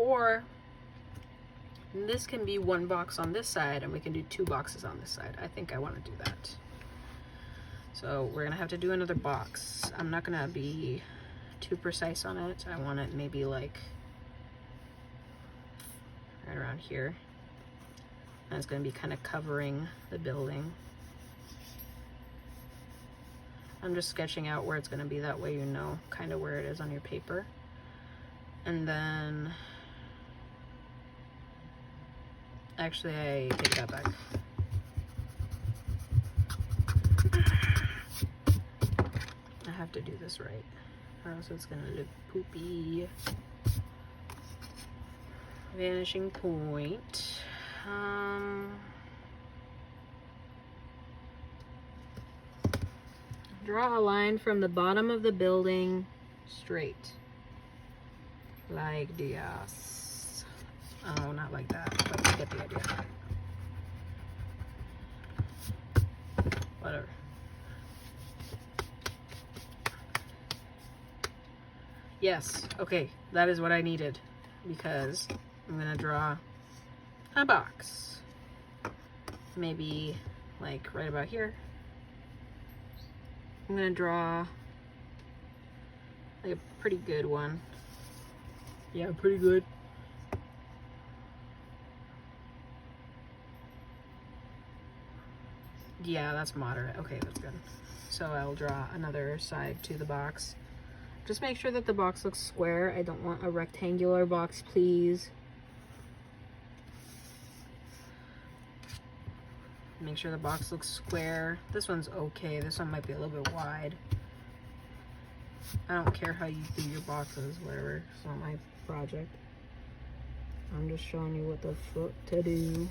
Or this can be one box on this side and we can do 2 boxes on this side. I think I want to do that. So we're gonna have to do another box. I'm not gonna be too precise on it. I want it maybe like right around here. And it's gonna be kind of covering the building. I'm just sketching out where it's gonna be, that way you know kind of where it is on your paper. And then, actually I take that back. I have to do this right, or else it's gonna look poopy. Vanishing point. Draw a line from the bottom of the building straight. Like this. Oh, not like that, but you get the idea. Whatever. Yes, okay, that is what I needed, because I'm gonna draw a box. Maybe like right about here. I'm gonna draw like a pretty good one. Yeah, pretty good. Yeah, that's moderate. Okay, that's good. So I'll draw another side to the box. Just make sure that the box looks square. I don't want a rectangular box, please. Make sure the box looks square. This one's okay. This one might be a little bit wide. I don't care how you do your boxes, whatever. It's not my project. I'm just showing you what the fuck to do.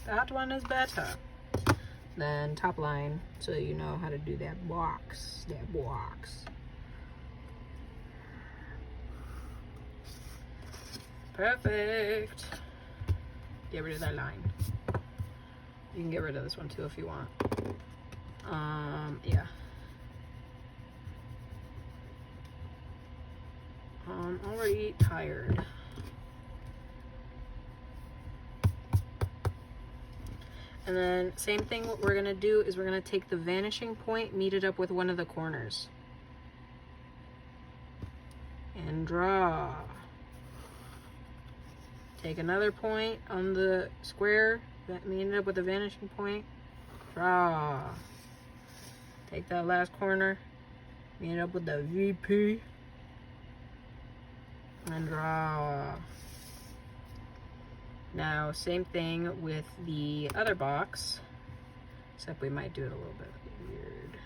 That one is better. Then top line, so you know how to do that box. That box. Perfect. Get rid of that line. You can get rid of this one too if you want. Yeah. I'm already tired. And then same thing, what we're gonna do is we're gonna take the vanishing point, meet it up with one of the corners. And draw. Take another point on the square, meet it up with the vanishing point. Draw. Take that last corner, meet it up with the VP. And draw. Now, same thing with the other box, except we might do it a little bit weird,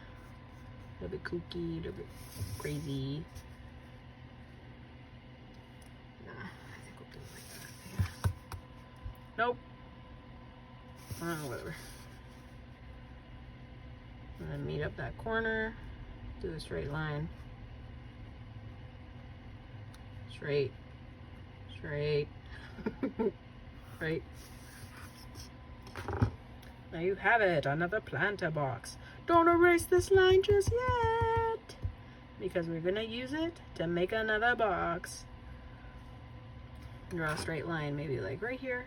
a little bit kooky, a little bit crazy. Nah, I think we'll do it like that. Yeah. Nope. Whatever. And then meet up that corner, do a straight line. Straight. Straight. Right. There you have it, another planter box. Don't erase this line just yet, because we're gonna use it to make another box. Draw a straight line, maybe like right here.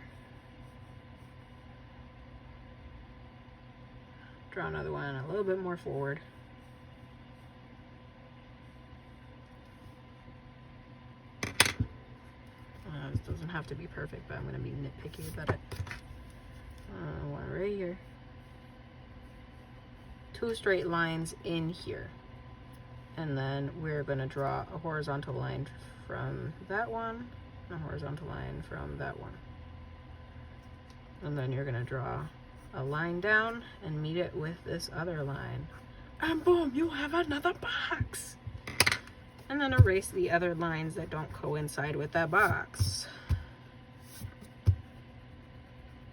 Draw another one a little bit more forward. This doesn't have to be perfect, but I'm going to be nitpicky about it. One right here. 2 straight lines in here. And then we're going to draw a horizontal line from that one, a horizontal line from that one. And then you're going to draw a line down and meet it with this other line. And boom, you have another box! And then erase the other lines that don't coincide with that box.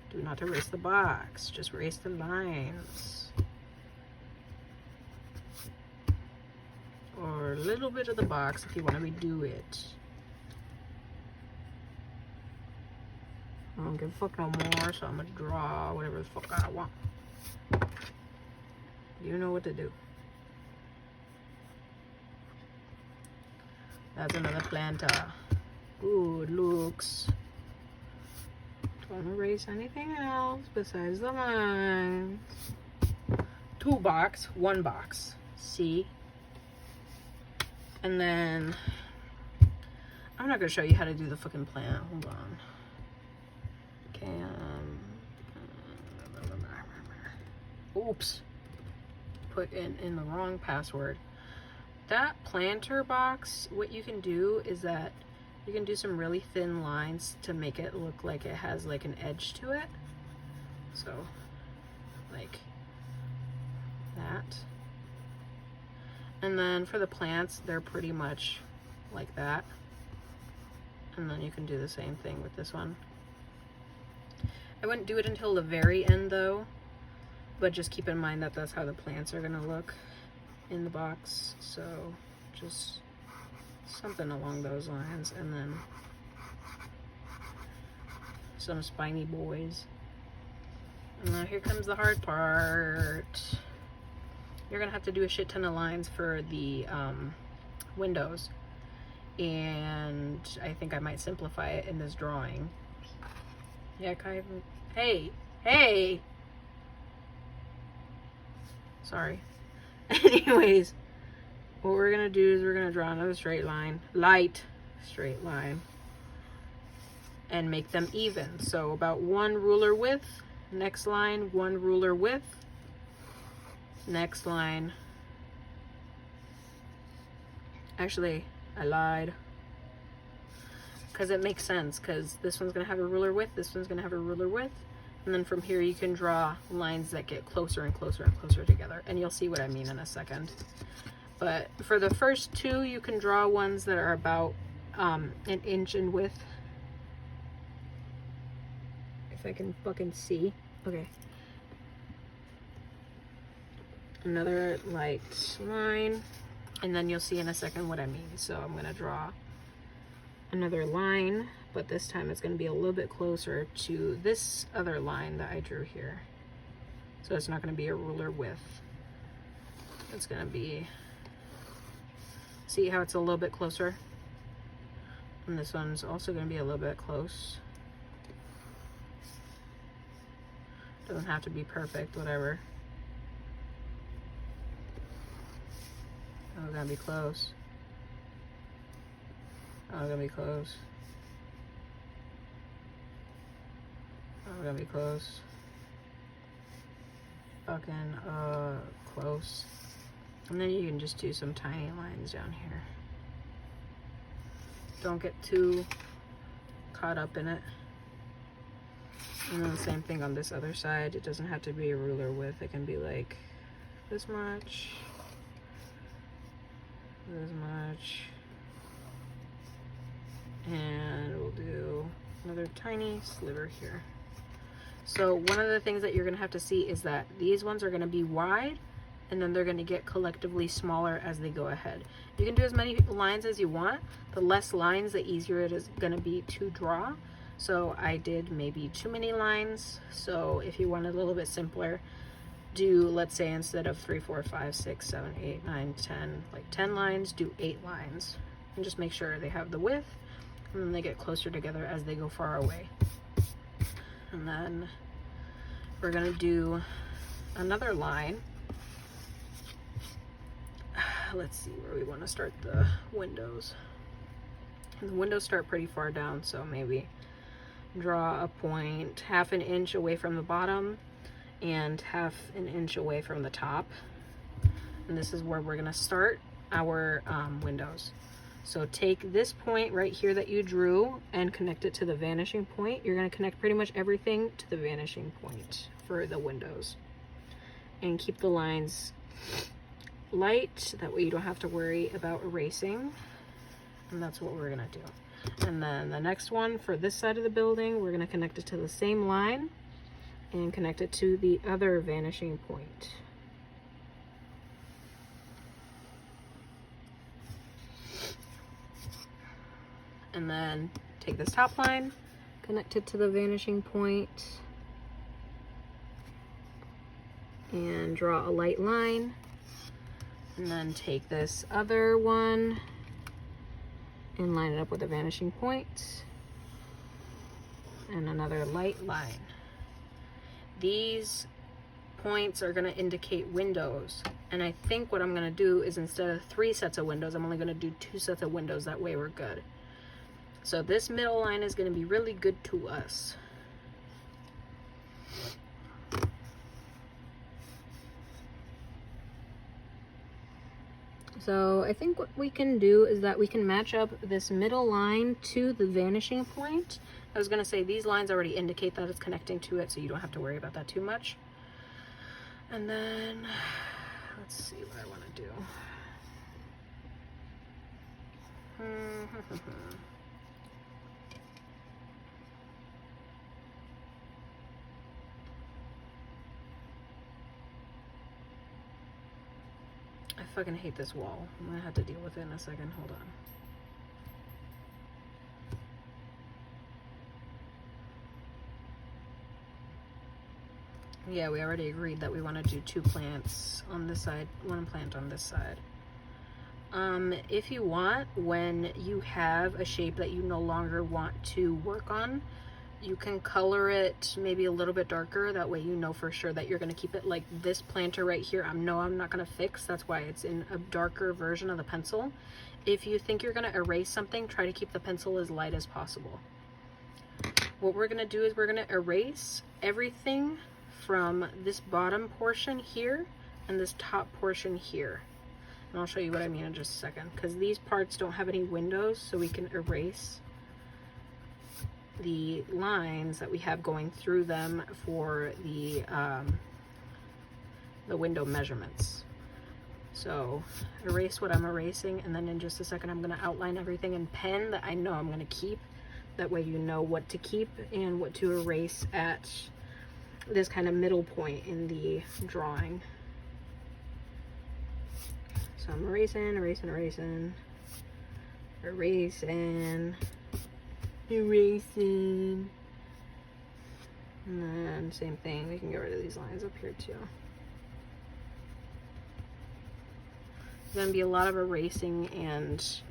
Do not erase the box, just erase the lines. Or a little bit of the box if you want to redo it. I don't give a fuck no more, so I'm gonna draw whatever the fuck I want. You know what to do. That's another planter. Ooh, it looks. Don't erase anything else besides the lines. 2 box, 1 box. See? And then I'm not gonna show you how to do the fucking plant. Hold on. Okay. Oops. Put in the wrong password. That planter box, what you can do is that you can do some really thin lines to make it look like it has like an edge to it. So, like that. And then for the plants, they're pretty much like that. And then you can do the same thing with this one. I wouldn't do it until the very end though, but just keep in mind that that's how the plants are gonna look in the box. So just something along those lines. And then some spiny boys. And now here comes the hard part. You're gonna have to do a shit ton of lines for the windows. And I think I might simplify it in this drawing. Yeah, kind of. Hey! Sorry. Anyways, what we're gonna do is we're gonna draw another straight line, light straight line, and make them even. So about 1 ruler width, next line, 1 ruler width, next line. Actually, I lied. Because it makes sense, because this one's gonna have a ruler width, this one's gonna have a ruler width, and then from here you can draw lines that get closer and closer and closer together, and you'll see what I mean in a second. But for the first 2, you can draw ones that are about 1 inch in width. If I can fucking see. Okay. Another light line, and then you'll see in a second what I mean. So I'm gonna draw another line, but this time it's going to be a little bit closer to this other line that I drew here. So it's not going to be a ruler width. It's going to be, see how it's a little bit closer? And this one's also going to be a little bit close. Doesn't have to be perfect, whatever. Oh, it's going to be close. Oh, we're gonna be close. Oh, we're gonna be close. Fucking, close. And then you can just do some tiny lines down here. Don't get too caught up in it. And then the same thing on this other side. It doesn't have to be a ruler width. It can be like this much. This much. And we'll do another tiny sliver here. So one of the things that you're going to have to see is that these ones are going to be wide, and then they're going to get collectively smaller as they go ahead. You can do as many lines as you want. The less lines, the easier it is going to be to draw. So I did maybe too many lines. So if you want it a little bit simpler, do, let's say, instead of 3, 4, 5, 6, 7, 8, 9, 10, like 10 lines, do 8 lines. And just make sure they have the width. And then they get closer together as they go far away. And then we're gonna do another line. Let's see where we want to start the windows. And the windows start pretty far down, so maybe draw a point 1/2 inch away from the bottom and 1/2 inch away from the top. And this is where we're gonna start our windows. So take this point right here that you drew and connect it to the vanishing point. You're going to connect pretty much everything to the vanishing point for the windows. And keep the lines light, that way you don't have to worry about erasing. And that's what we're going to do. And then the next one for this side of the building, we're going to connect it to the same line and connect it to the other vanishing point. And then take this top line, connect it to the vanishing point, and draw a light line. And then take this other one and line it up with a vanishing point and another light line. These points are going to indicate windows, and I think what I'm going to do is instead of 3 sets of windows, I'm only going to do 2 sets of windows. That way we're good. So this middle line is going to be really good to us. So I think what we can do is that we can match up this middle line to the vanishing point. I was going to say these lines already indicate that it's connecting to it, so you don't have to worry about that too much. And then let's see what I want to do. I fucking hate this wall. I'm gonna have to deal with it in a second. Hold on. Yeah, we already agreed that we want to do 2 plants on this side, 1 plant on this side. If you want, when you have a shape that you no longer want to work on, you can color it maybe a little bit darker. That way you know for sure that you're going to keep it. Like this planter right here, I'm not going to fix. That's why it's in a darker version of the pencil. If you think you're going to erase something, try to keep the pencil as light as possible. What we're going to do is we're going to erase everything from this bottom portion here and this top portion here. And I'll show you what I mean in just a second, because these parts don't have any windows, so we can erase the lines that we have going through them for the window measurements. So erase what I'm erasing, and then in just a second I'm going to outline everything in pen that I know I'm going to keep. That way you know what to keep and what to erase at this kind of middle point in the drawing. So I'm erasing, and then same thing, we can get rid of these lines up here too. There's going to be a lot of erasing and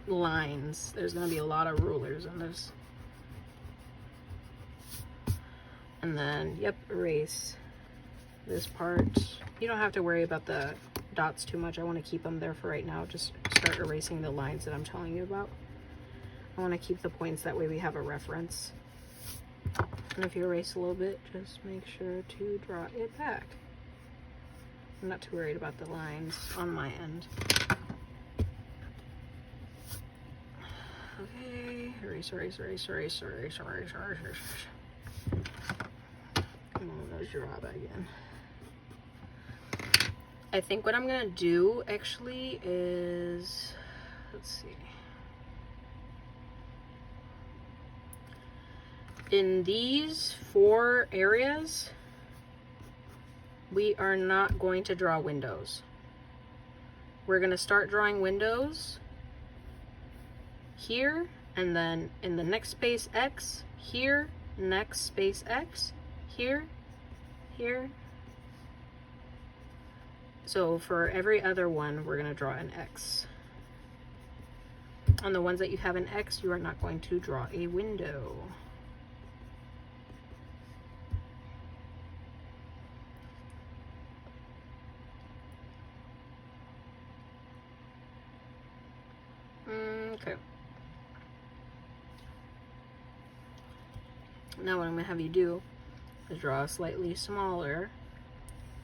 lines. There's going to be a lot of rulers in this. And then, yep, erase this part. You don't have to worry about the dots too much. I want to keep them there for right now. Just start erasing the lines that I'm telling you about. I want to keep the points, that way we have a reference. And if you erase a little bit, just make sure to draw it back. I'm not too worried about the lines on my end. Okay, erase. Oh, there's draw back again. I think what I'm gonna do actually is, let's see. In these 4 areas, we are not going to draw windows. We're gonna start drawing windows here, and then in the next space X, here, next space X, here, here. So for every other one, we're gonna draw an X. On the ones that you have an X, you are not going to draw a window. Okay. Now what I'm gonna have you do is draw a slightly smaller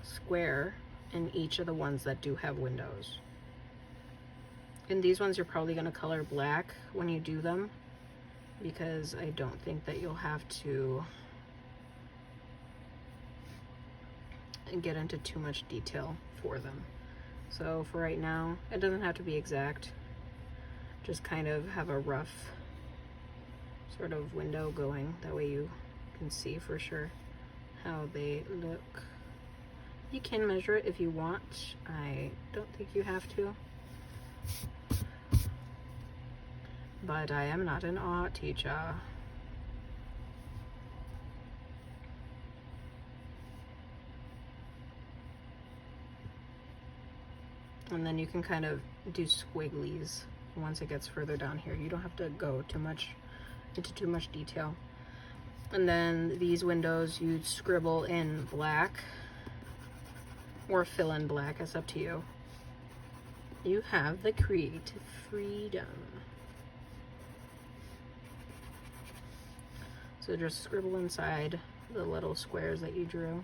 square in each of the ones that do have windows. In these ones, you're probably gonna color black when you do them, because I don't think that you'll have to get into too much detail for them. So for right now, it doesn't have to be exact. Just kind of have a rough sort of window going. That way you can see for sure how they look. You can measure it if you want. I don't think you have to. But I am not an art teacher. And then you can kind of do squigglies once it gets further down here. You don't have to go into too much detail. And then these windows, you'd scribble in black or fill in black, it's up to you. You have the creative freedom. So just scribble inside the little squares that you drew.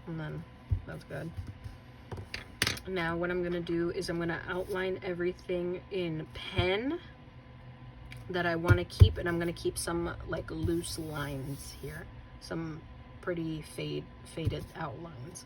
And then that's good. Now what I'm gonna do is I'm gonna outline everything in pen that I wanna keep, and I'm gonna keep some like loose lines here. Some pretty faded outlines.